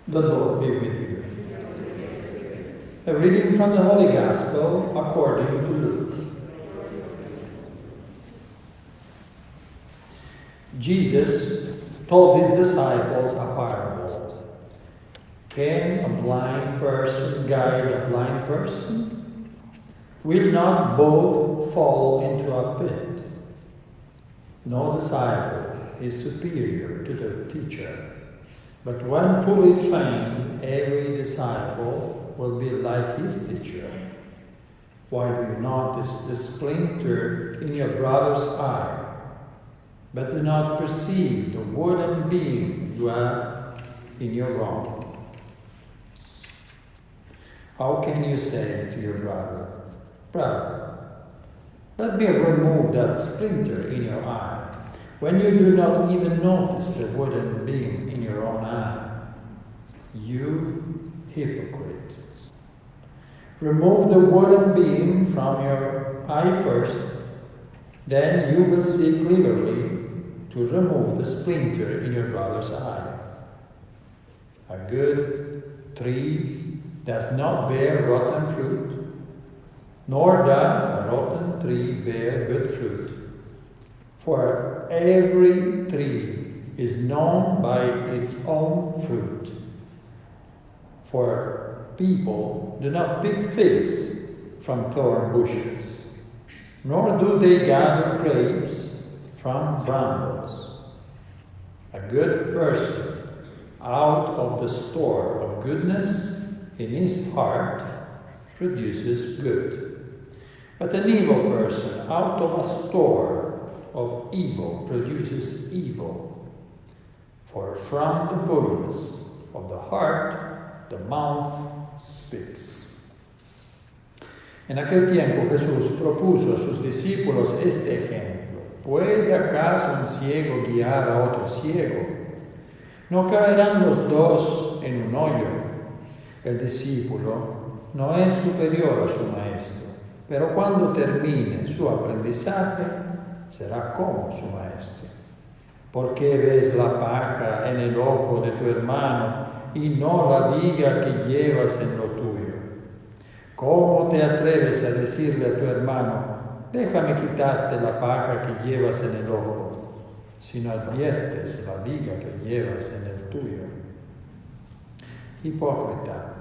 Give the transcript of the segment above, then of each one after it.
The Lord be with you. A reading from the Holy Gospel according to Luke. Jesus told his disciples a parable. Can a blind person guide a blind person? Will not both fall into a pit? No disciple is superior to the teacher. But when fully trained, every disciple will be like his teacher. Why do you notice the splinter in your brother's eye, but do not perceive the wooden beam you have in your own? How can you say to your brother, "Brother, let me remove that splinter in your eye," when you do not even notice the wooden beam in your own eye? You hypocrite. Remove the wooden beam from your eye first, then you will see clearly to remove the splinter in your brother's eye. A good tree does not bear rotten fruit, nor does a rotten tree bear good fruit. For every tree is known by its own fruit. For people do not pick figs from thorn bushes, nor do they gather grapes from brambles. A good person out of the store of goodness in his heart produces good. But an evil person out of a store of evil produces evil. For from the fullness of the heart the mouth speaks. En aquel tiempo Jesús propuso a sus discípulos este ejemplo. ¿Puede acaso un ciego guiar a otro ciego? ¿No caerán los dos en un hoyo? El discípulo no es superior a su maestro, pero cuando termine su aprendizaje, será como su maestro. ¿Por qué ves la paja en el ojo de tu hermano y no la viga que llevas en lo tuyo? ¿Cómo te atreves a decirle a tu hermano, déjame quitarte la paja que llevas en el ojo, si no adviertes la viga que llevas en el tuyo? Hipócrita,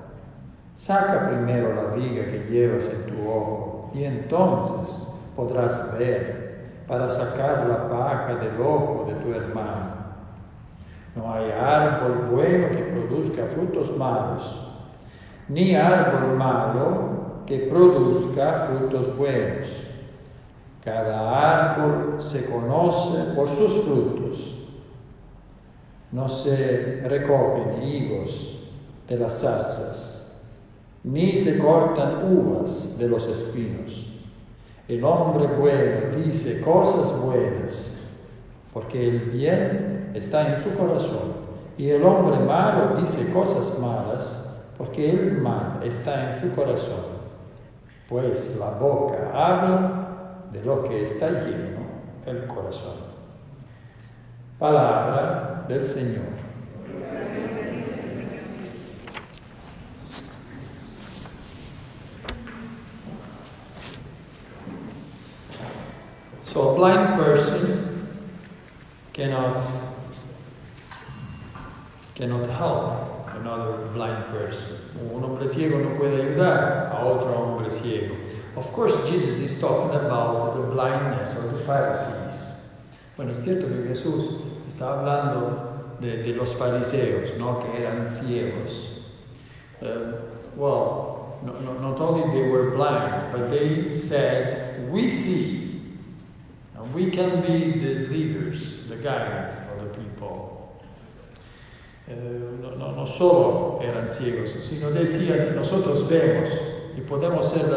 saca primero la viga que llevas en tu ojo, y entonces podrás ver para sacar la paja del ojo de tu hermano. No hay árbol bueno que produzca frutos malos, ni árbol malo que produzca frutos buenos. Cada árbol se conoce por sus frutos. No se recogen higos de las zarzas, ni se cortan uvas de los espinos. El hombre bueno dice cosas buenas, porque el bien está en su corazón. Y el hombre malo dice cosas malas, porque el mal está en su corazón. Pues la boca habla de lo que está lleno el corazón. Palabra del Señor. So a blind person cannot help another blind person. Un hombre ciego no puede ayudar a otro hombre ciego. Of course, Jesus is talking about the blindness of the Pharisees. Bueno, es cierto que Jesús está hablando de los fariseos, ¿no? Que eran ciegos. Not only they were blind, but they said, we see. We can be the leaders, the guides of the people. No solo eran ciegos, sino decían, nosotros vemos y podemos ser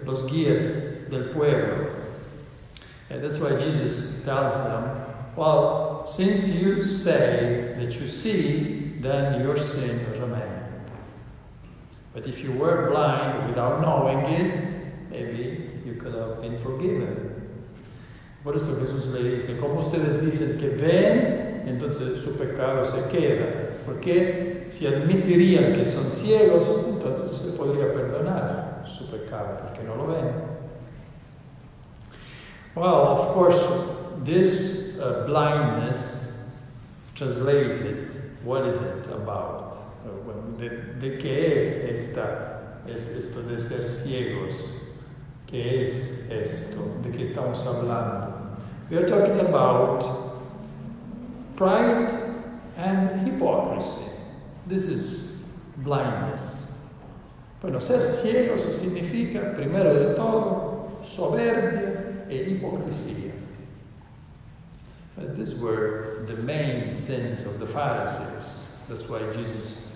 los guías del pueblo. And that's why Jesus tells them, well, since you say that you see, then your sin remains. But if you were blind without knowing it, maybe you could have been forgiven. Por eso Jesús le dice, como ustedes dicen que ven y entonces su pecado se queda. Porque si admitirían que son ciegos, entonces se podría perdonar su pecado, porque no lo ven. Well, of course, this blindness, translated, what is it about? ¿De qué es esto de ser ciegos? ¿Qué es esto? ¿De qué estamos hablando? We are talking about pride and hypocrisy. This is blindness. Bueno, ser ciegos significa, primero de todo, soberbia e hipocresía. But these were the main sins of the Pharisees. That's why Jesus,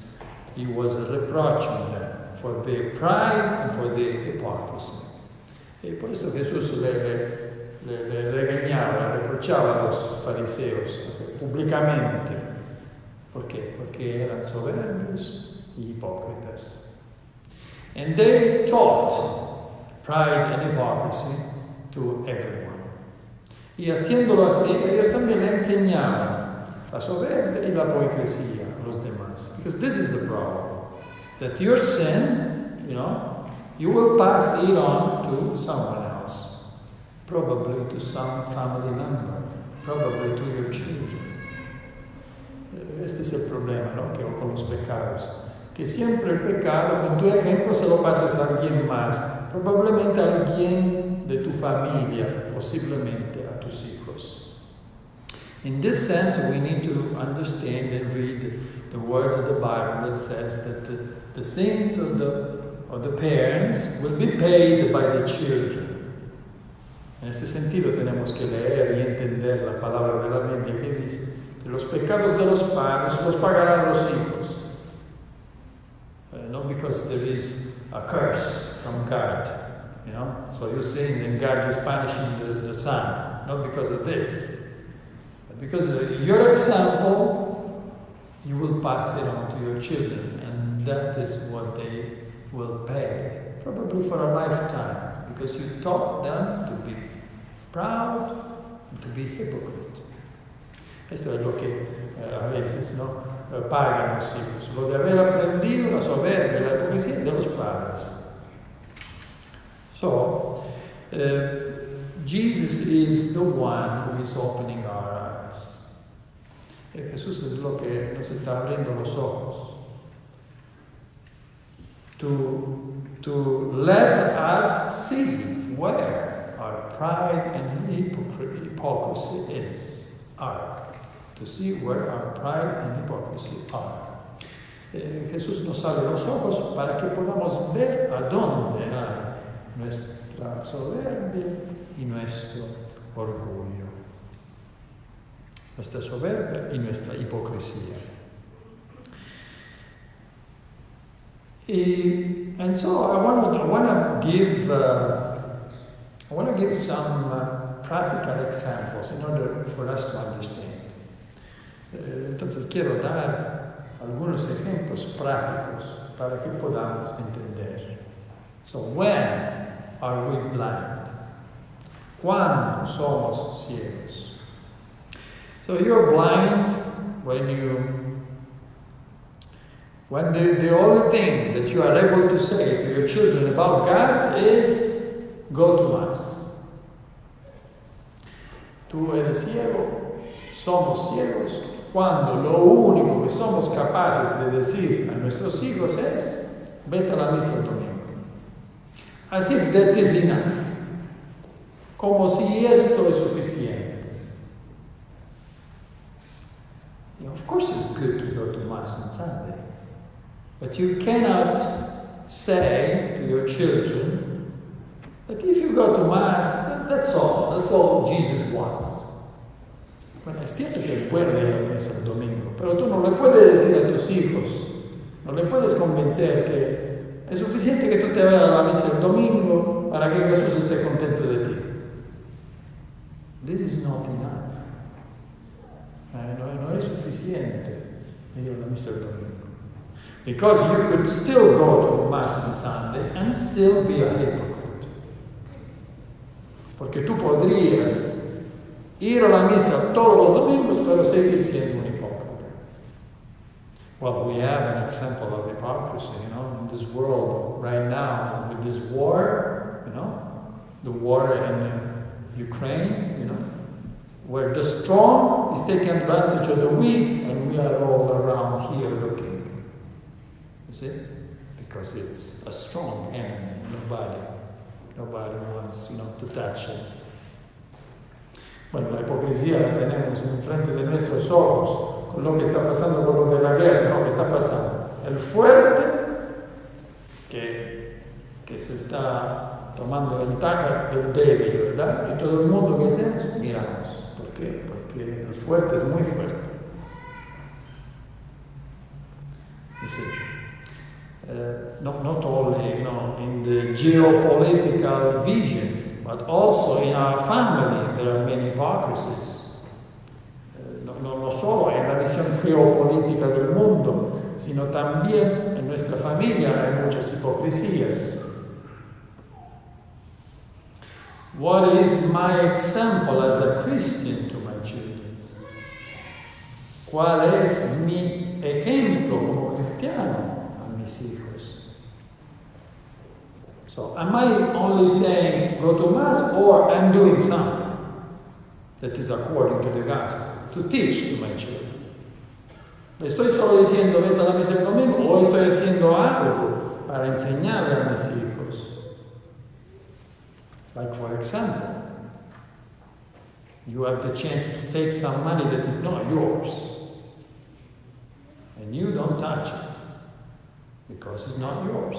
he was reproaching them for their pride and for their hypocrisy. Y por eso Jesús le regañaba, le reprochaba a los fariseos públicamente. ¿Por qué? Porque eran soberbios y hipócritas. And they taught pride and hypocrisy to everyone. Y haciéndolo así, ellos también le enseñaban la soberbia y la hipocresía a los demás. Because this is the problem. That your sin, you will pass it on to someone else. Probably to some family member. Probably to your children. Este es el problema, ¿no? Que con los pecados. Que siempre el pecado, con tu ejemplo, se lo pasas a alguien más. Probablemente a alguien de tu familia, posiblemente a tus hijos. In this sense, we need to understand and read the words of the Bible that says that the sins of the parents will be paid by the children. En ese sentido tenemos que leer y entender la palabra de la Biblia que dice que los pecados de los padres los pagarán los hijos. Not because there is a curse from God, so you're saying that God is punishing the son, not because of this, but because of your example, you will pass it on to your children, and that is what they will pay, probably for a lifetime, because you taught them to be proud and to be hypocrite. Esto es lo que a veces pagan los hijos, lo de haber aprendido la soberbia, la hipocresía de los padres. So, Jesus is the one who is opening our eyes. Jesús es lo que nos está abriendo los ojos. To let us see where our pride and hypocrisy are. To see where our pride and hypocrisy are. Jesús nos abre los ojos para que podamos ver a dónde hay nuestra soberbia y nuestro orgullo. Nuestra soberbia y nuestra hipocresía. And so I want to give some practical examples in order for us to understand. Entonces quiero dar algunos ejemplos prácticos para que podamos entender. So when are we blind? ¿Cuándo somos ciegos? So you're blind when the only thing that you are able to say to your children about God is go to Mass. Tú eres ciego, somos ciegos, cuando lo único que somos capaces de decir a nuestros hijos es vete a la misa el domingo. As if that is enough. Como si esto es suficiente. Of course it's good to go to Mass on Sunday. But you cannot say to your children that if you go to Mass, that's all Jesus wants. Bueno, es cierto que es bueno ir a la misa el domingo, pero tú no le puedes decir a tus hijos, no le puedes convencer que es suficiente que tú te vayas a la misa el domingo para que Jesús esté contento de ti. This is not enough. No es suficiente ir a la misa el domingo. Because you could still go to Mass on Sunday and still be a hypocrite. Porque tú podrías Ir a la misa todos los domingos, pero seguir siendo un hipócrita. Well, we have an example of hypocrisy, in this world right now, with this war, the war in Ukraine, where the strong is taking advantage of the weak, and we are all around here looking. You see? Because it's a strong enemy. Nobody wants, to touch it. Bueno, la hipocresía la tenemos enfrente de nuestros ojos, con lo que está pasando, con lo de la guerra, lo que está pasando. El fuerte que se está tomando ventaja del débil, ¿verdad? Y todo el mundo que hacemos, miramos. ¿Por qué? Porque el fuerte es muy fuerte. You see, not only, in the geopolitical vision, but also in our family there are many hypocrisies. No solo en la visión geopolítica del mundo, sino también en nuestra familia hay muchas hipocresías. What is my example as a Christian to my children? ¿Cuál es mi ejemplo como cristiano a mis hijos? So, am I only saying go to Mass, or I'm doing something that is according to the gospel, to teach to my children? ¿Le estoy solo diciendo vete a la misa el domingo, o estoy haciendo algo para enseñarle a mis hijos? Like, for example, you have the chance to take some money that is not yours, and you don't touch it because it's not yours.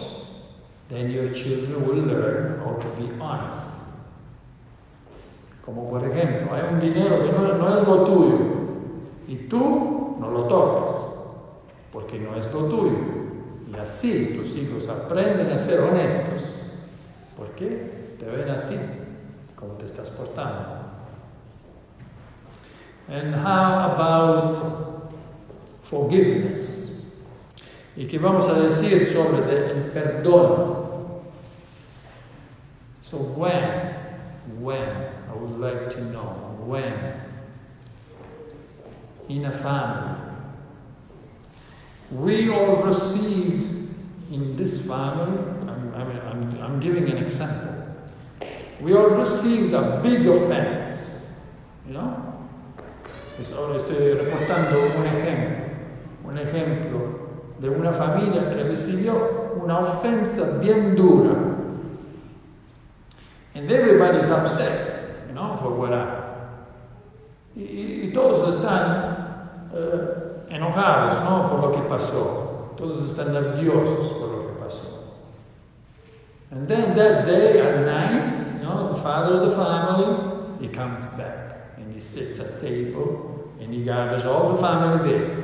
Then your children will learn how to be honest. Como por ejemplo, hay un dinero que no es lo tuyo y tú no lo tocas porque no es lo tuyo. Y así tus hijos aprenden a ser honestos porque te ven a ti cómo te estás portando. And how about forgiveness? ¿Y qué vamos a decir sobre el perdón? So when, I would like to know, when in a family, we all received in this family, I'm giving an example, we all received a big offense, Ahora estoy reportando un ejemplo de una familia que recibió una ofensa bien dura. And everybody's upset, for what happened. Y todos están enojados, por lo que pasó. Todos están nerviosos por lo que pasó. And then that day at night, the father of the family, he comes back and he sits at table and he gathers all the family there.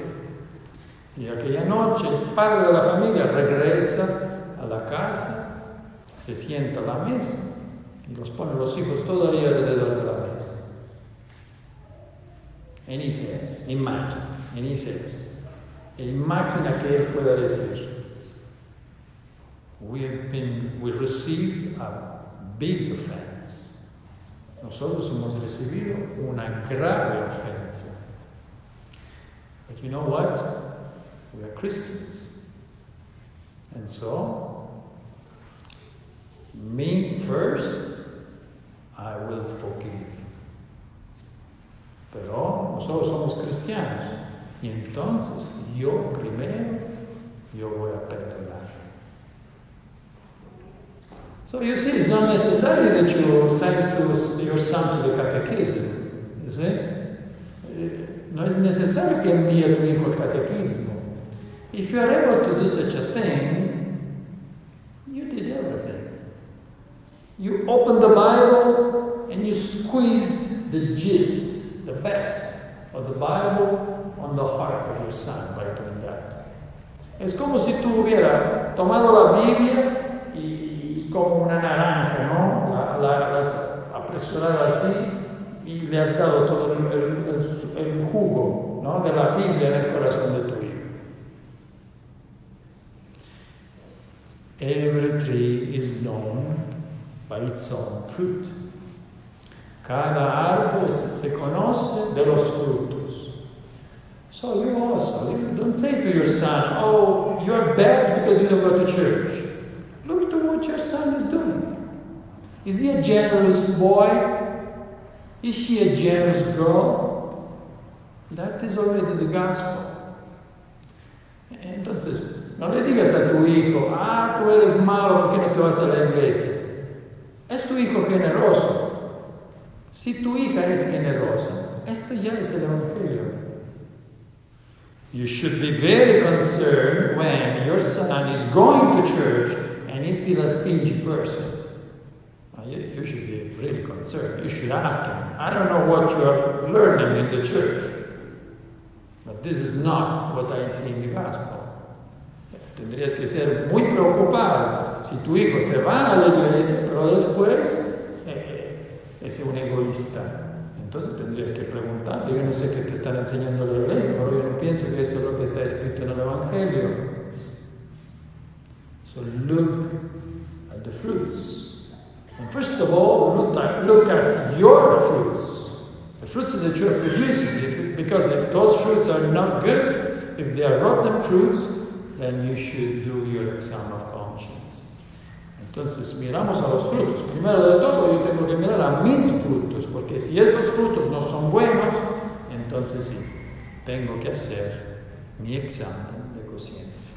Y aquella noche el padre de la familia regresa a la casa, se sienta a la mesa y los pone los hijos todavía alrededor de la mesa. And he says, imagina que él pueda decir, we received a big offense. Nosotros hemos recibido una grave ofensa. But you know what? We are Christians. And so, me first, I will forgive. Pero nosotros somos cristianos. Y entonces, yo primero, yo voy a perdonar. So you see, it's not necessary that you send your son to the catechism. You see? No es necesario que envíe a tu hijo al catequismo. If you are able to do such a thing, you did everything. You opened the Bible and you squeezed the gist, the best of the Bible on the heart of your son by doing that. Es como si tú hubieras tomado la Biblia y como una naranja, la apresurada así y le has dado todo el jugo, de la Biblia en el corazón de tu hijo. Every tree is known by its own fruit. Cada árbol se conoce de los frutos. So you also, you don't say to your son, oh, you are bad because you don't go to church. Look to what your son is doing. Is he a generous boy? Is she a generous girl? That is already the gospel. Entonces, no le digas a tu hijo, ah, tú eres malo, ¿por qué no te vas a la iglesia? Es tu hijo generoso. Si tu hija es generosa, esto ya es el Evangelio. You should be very concerned when your son is going to church and is still a stingy person. You should be really concerned. You should ask him, I don't know what you are learning in the church, but this is not what I see in the gospel. Tendrías que ser muy preocupado si tu hijo se va a la iglesia, pero después es un egoísta. Entonces tendrías que preguntarle, yo no sé qué te están enseñando la iglesia, pero yo no pienso que esto es lo que está escrito en el Evangelio. So look at the fruits. And first of all, look at your fruits. The fruits that you are producing. Because if those fruits are not good, if they are rotten fruits, then you should do your exam of conscience. Entonces miramos a los frutos. Primero de todo yo tengo que mirar a mis frutos, porque si estos frutos no son buenos, entonces sí, tengo que hacer mi examen de conciencia.